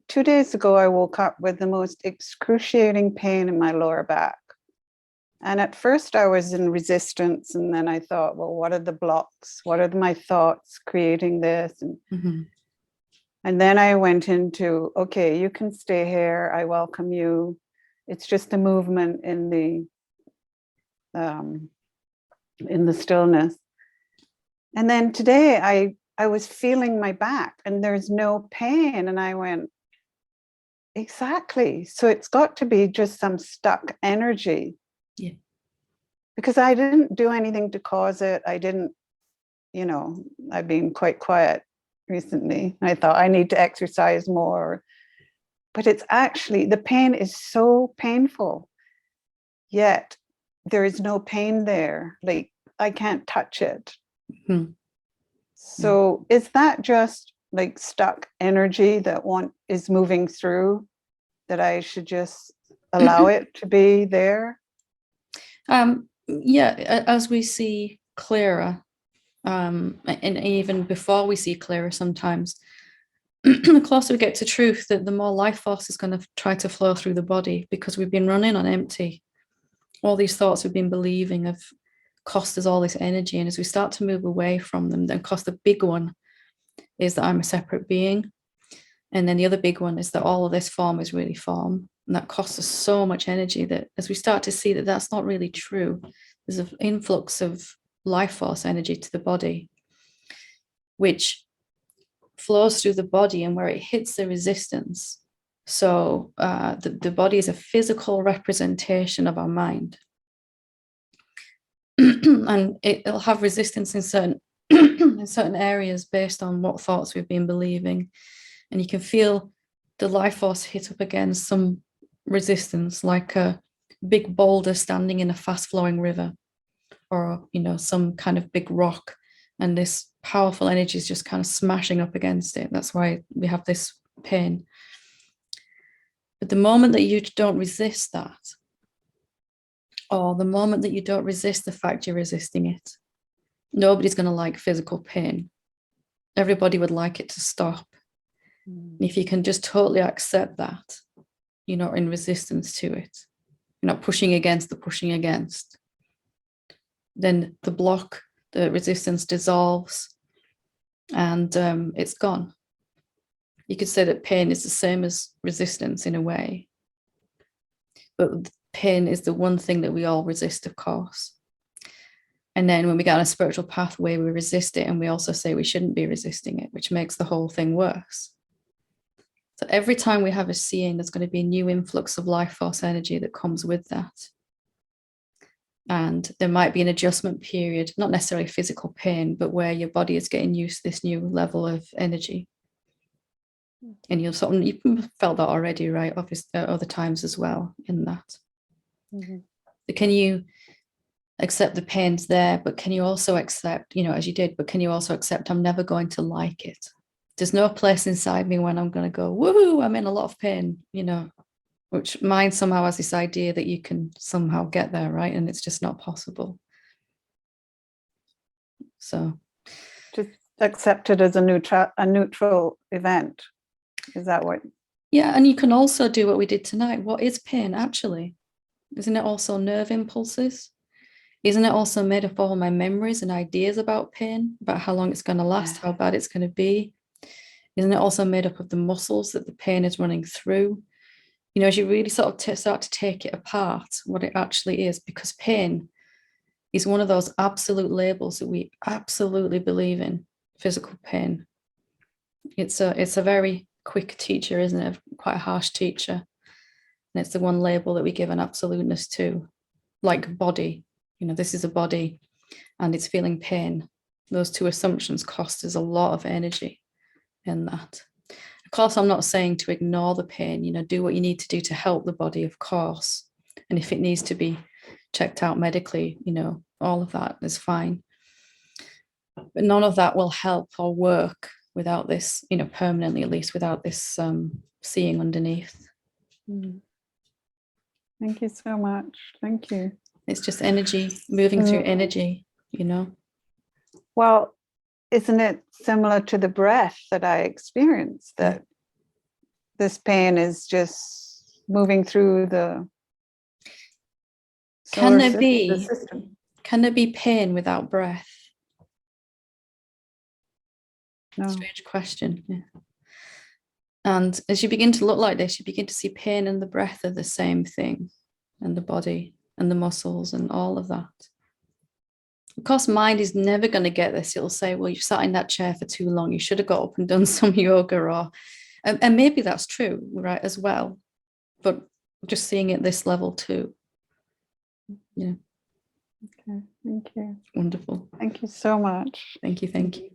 2 days ago, I woke up with the most excruciating pain in my lower back. And at first I was in resistance. And then I thought, well, what are the blocks? What are my thoughts creating this? And then I went into, okay, you can stay here. I welcome you. It's just a movement in the stillness. And then today I was feeling my back and there's no pain. And I went, exactly. So it's got to be just some stuck energy. Yeah. Because I didn't do anything to cause it. I didn't, I've been quite quiet recently. I thought I need to exercise more. But it's actually, the pain is so painful. Yet there is no pain there. Like I can't touch it. So is that just like stuck energy that is moving through, that I should just allow it to be there? Yeah, as we see clearer, and even before we see clearer sometimes, the closer we get to truth, the more life force is going to try to flow through the body, because we've been running on empty. All these thoughts we've been believing have cost us all this energy. And as we start to move away from them, then cost the big one is that I'm a separate being. And then the other big one is that all of this form is really form. And that costs us so much energy that as we start to see that that's not really true, there's an influx of life force energy to the body, which flows through the body, and where it hits the resistance. So the body is a physical representation of our mind. And it'll have resistance in certain areas based on what thoughts we've been believing. And you can feel the life force hit up against some resistance, like a big boulder standing in a fast flowing river, or some kind of big rock, and this powerful energy is just kind of smashing up against it. That's why we have this pain. But the moment that you don't resist that, or the moment that you don't resist the fact you're resisting it, nobody's going to like physical pain. Everybody would like it to stop. If you can just totally accept that, you're not in resistance to it, you're not pushing against the pushing against, then the block, the resistance dissolves, and it's gone. You could say that pain is the same as resistance in a way, but pain is the one thing that we all resist, of course. And then when we get on a spiritual pathway, we resist it, and we also say we shouldn't be resisting it, which makes the whole thing worse. So every time we have a seeing, there's going to be a new influx of life force energy that comes with that. And there might be an adjustment period, not necessarily physical pain, but where your body is getting used to this new level of energy. And you've felt that already, right? Obviously, other times as well in that. But can you accept the pain's there, but can you also accept, as you did, but can you also accept I'm never going to like it? There's no place inside me when I'm going to go, woohoo, I'm in a lot of pain, which mind somehow has this idea that you can somehow get there, right? And it's just not possible. So just accept it as a neutral event. Is that what? Yeah, and you can also do what we did tonight. What is pain actually? Isn't it also nerve impulses? Isn't it also made up of all my memories and ideas about pain, about how long it's going to last, how bad it's going to be? Isn't it also made up of the muscles that the pain is running through? As you really sort of start to take it apart, what it actually is, because pain is one of those absolute labels that we absolutely believe in, physical pain. It's a very quick teacher, isn't it? Quite a harsh teacher. And it's the one label that we give an absoluteness to, like body. This is a body and it's feeling pain. Those two assumptions cost us a lot of energy in that. Of course, I'm not saying to ignore the pain, do what you need to do to help the body, of course. And if it needs to be checked out medically, all of that is fine. But none of that will help or work without this, permanently, at least without this seeing underneath. Thank you so much. Thank you. It's just energy, moving through energy, Well, isn't it similar to the breath that I experienced, that this pain is just moving through the Can there the be system. pain without breath? No. Strange question. Yeah. And as you begin to look like this, you begin to see pain and the breath are the same thing, and the body and the muscles and all of that. Of course, mind is never going to get this. It'll say, well, you've sat in that chair for too long. You should have got up and done some yoga, or and maybe that's true, right, as well. But just seeing it this level too. Yeah. Okay, thank you. Wonderful. Thank you so much. Thank you. Thank you.